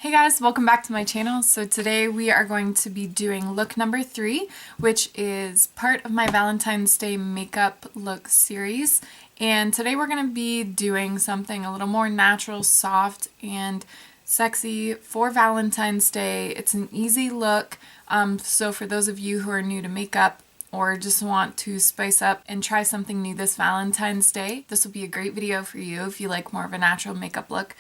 Hey guys, welcome back to my channel. So today we are going to be doing look number 3, which is part of my Valentine's Day makeup look series. And today we're going to be doing something a little more natural, soft, and sexy for Valentine's Day. It's an easy look, so for those of you who are new to makeup or just want to spice up and try something new this Valentine's Day, this will be a great video for you if you like more of a natural makeup look.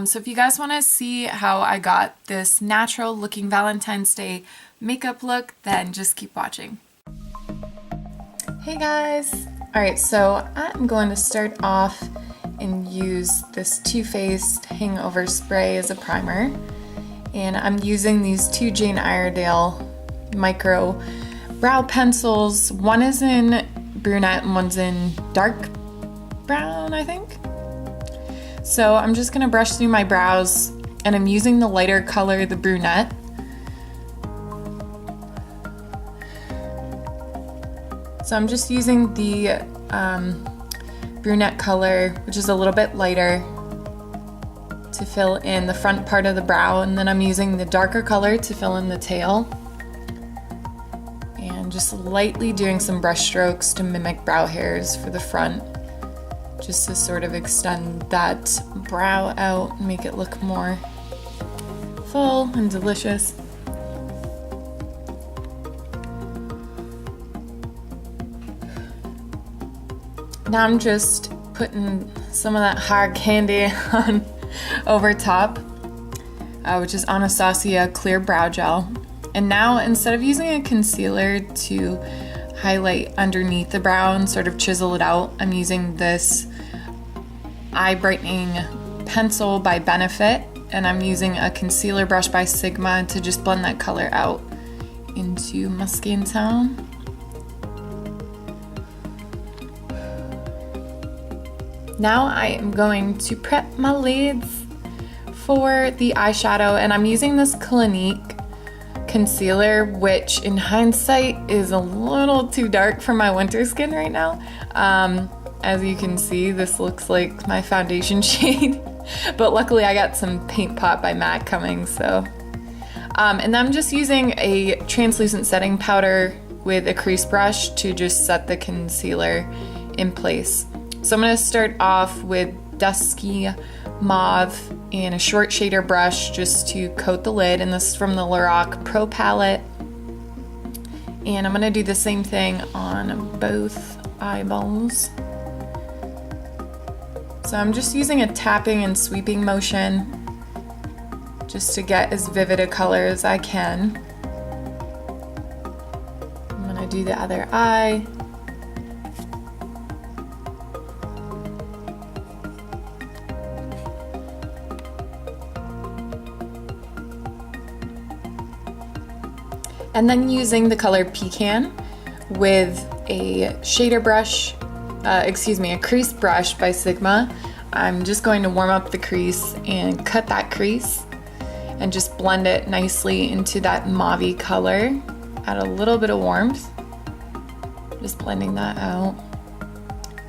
So if you guys want to see how I got this natural looking Valentine's Day makeup look, then just keep watching. Hey guys! Alright, so I'm going to start off and use this Too Faced Hangover Spray as a primer. And I'm using these two Jane Iredale micro brow pencils. One is in brunette and one's in dark brown, I think. So I'm just going to brush through my brows, and I'm using the lighter color, the brunette. So I'm just using the brunette color, which is a little bit lighter, to fill in the front part of the brow, and then I'm using the darker color to fill in the tail. And just lightly doing some brush strokes to mimic brow hairs for the front, just to sort of extend that brow out and make it look more full and delicious. Now I'm just putting some of that hard candy on over top, which is Anastasia Clear Brow Gel. And now, instead of using a concealer to highlight underneath the brow and sort of chisel it out, I'm using this eye brightening pencil by Benefit, and I'm using a concealer brush by Sigma to just blend that color out into my skin tone. Now I am going to prep my lids for the eyeshadow, and I'm using this Clinique concealer, which in hindsight is a little too dark for my winter skin right now. As you can see, this looks like my foundation shade, but luckily I got some Paint Pot by MAC coming, so. And I'm just using a translucent setting powder with a crease brush to just set the concealer in place. So I'm going to start off with dusky mauve and a short shader brush just to coat the lid, and this is from the Lorac Pro palette. And I'm going to do the same thing on both eyeballs. So I'm just using a tapping and sweeping motion just to get as vivid a color as I can. I'm going to do the other eye. And then using the color Pecan with a shader brush, a crease brush by Sigma, I'm just going to warm up the crease and cut that crease and just blend it nicely into that mauve-y color. Add a little bit of warmth, just blending that out.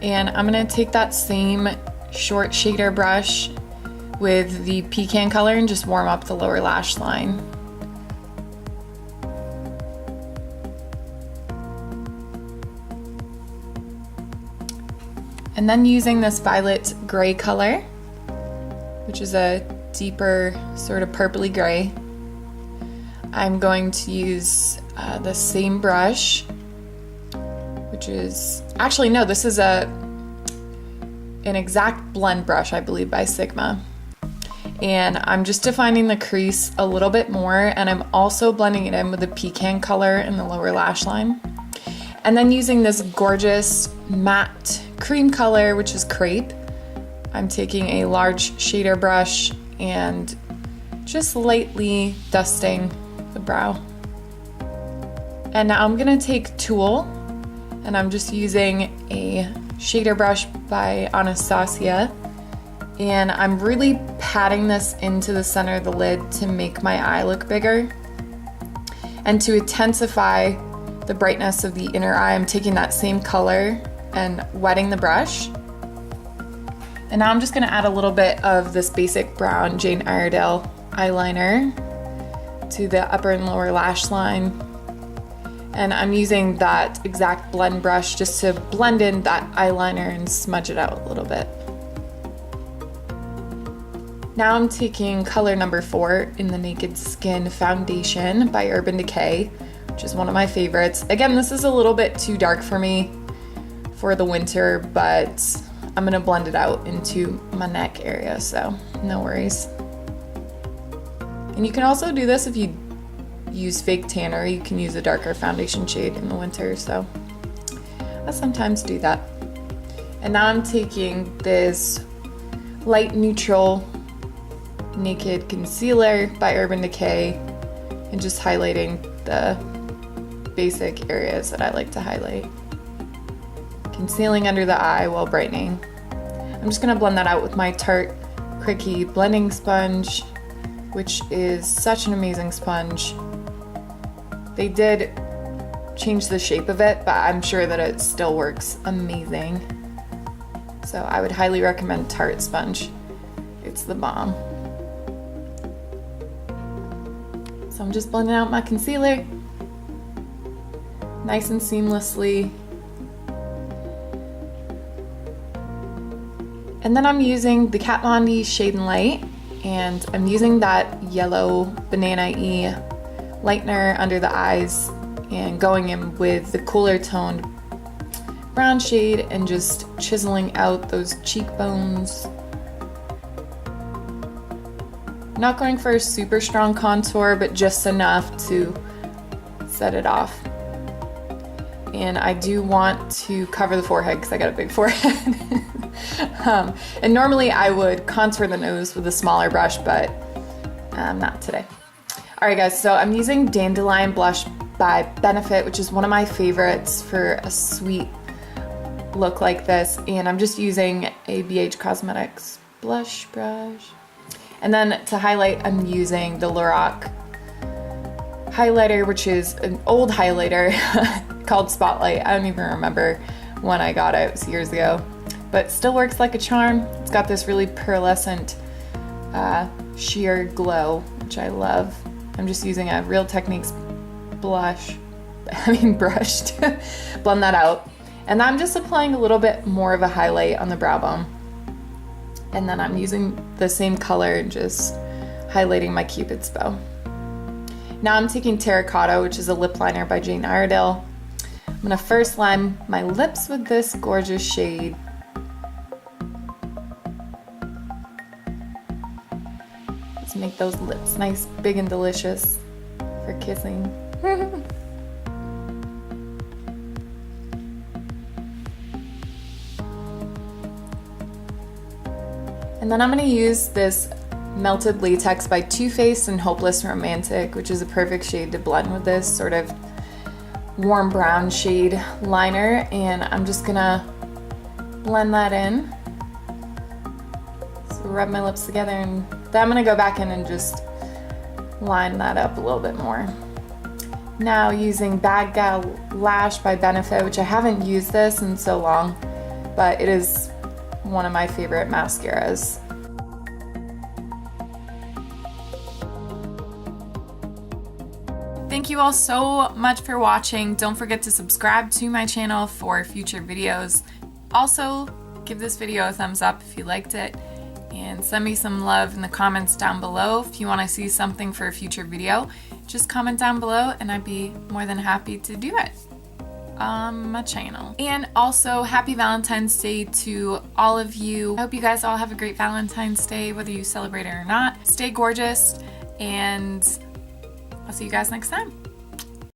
And I'm going to take that same short shader brush with the Pecan color and just warm up the lower lash line. And then using this violet gray color, which is a deeper sort of purpley gray, I'm going to use the same brush, which is, actually no, this is an exact blend brush, I believe, by Sigma. And I'm just defining the crease a little bit more, and I'm also blending it in with the Pecan color in the lower lash line. And then using this gorgeous matte cream color, which is Crepe, I'm taking a large shader brush and just lightly dusting the brow. And now I'm gonna take Tulle, and I'm just using a shader brush by Anastasia, and I'm really patting this into the center of the lid to make my eye look bigger. And to intensify the brightness of the inner eye, I'm taking that same color and wetting the brush. And now I'm just going to add a little bit of this basic brown Jane Iredale eyeliner to the upper and lower lash line. And I'm using that exact blend brush just to blend in that eyeliner and smudge it out a little bit. Now I'm taking color number 4 in the Naked Skin Foundation by Urban Decay, which is one of my favorites. Again, this is a little bit too dark for me for the winter, but I'm gonna blend it out into my neck area, so no worries. And you can also do this if you use fake tanner. You can use a darker foundation shade in the winter, so I sometimes do that. And now I'm taking this light neutral Naked Concealer by Urban Decay and just highlighting the basic areas that I like to highlight. Concealing under the eye while brightening. I'm just gonna blend that out with my Tarte Cricky blending sponge, which is such an amazing sponge. They did change the shape of it, but I'm sure that it still works amazing. So I would highly recommend Tarte sponge. It's the bomb. So I'm just blending out my concealer nice and seamlessly. And then I'm using the Kat Von D Shade and Light, and I'm using that yellow Banana-y lightener under the eyes and going in with the cooler toned brown shade and just chiseling out those cheekbones. Not going for a super strong contour, but just enough to set it off. And I do want to cover the forehead because I got a big forehead. And normally I would contour the nose with a smaller brush, but not today. Alright guys, so I'm using Dandelion Blush by Benefit, which is one of my favorites for a sweet look like this. And I'm just using a BH Cosmetics blush brush. And then to highlight, I'm using the Lorac highlighter, which is an old highlighter called Spotlight. I don't even remember when I got it. It was years ago. But still works like a charm. It's got this really pearlescent sheer glow, which I love. I'm just using a Real Techniques brush to blend that out. And I'm just applying a little bit more of a highlight on the brow bone. And then I'm using the same color and just highlighting my Cupid's bow. Now I'm taking Terracotta, which is a lip liner by Jane Iredale. I'm gonna first line my lips with this gorgeous shade. Let's make those lips nice, big, and delicious for kissing. And then I'm gonna use this Melted Latex by Too Faced and Hopeless Romantic, which is a perfect shade to blend with this sort of warm brown shade liner, and I'm just gonna blend that in. So rub my lips together, and then I'm gonna go back in and just line that up a little bit more. Now using Bad Gal Lash by Benefit, which I haven't used this in so long, but it is one of my favorite mascaras. Thank you all so much for watching. Don't forget to subscribe to my channel for future videos. Also, give this video a thumbs up if you liked it, and send me some love in the comments down below. If you want to see something for a future video, just comment down below and I'd be more than happy to do it on my channel. And also, happy Valentine's Day to all of you. I hope you guys all have a great Valentine's Day, whether you celebrate it or not. Stay gorgeous, and I'll see you guys next time.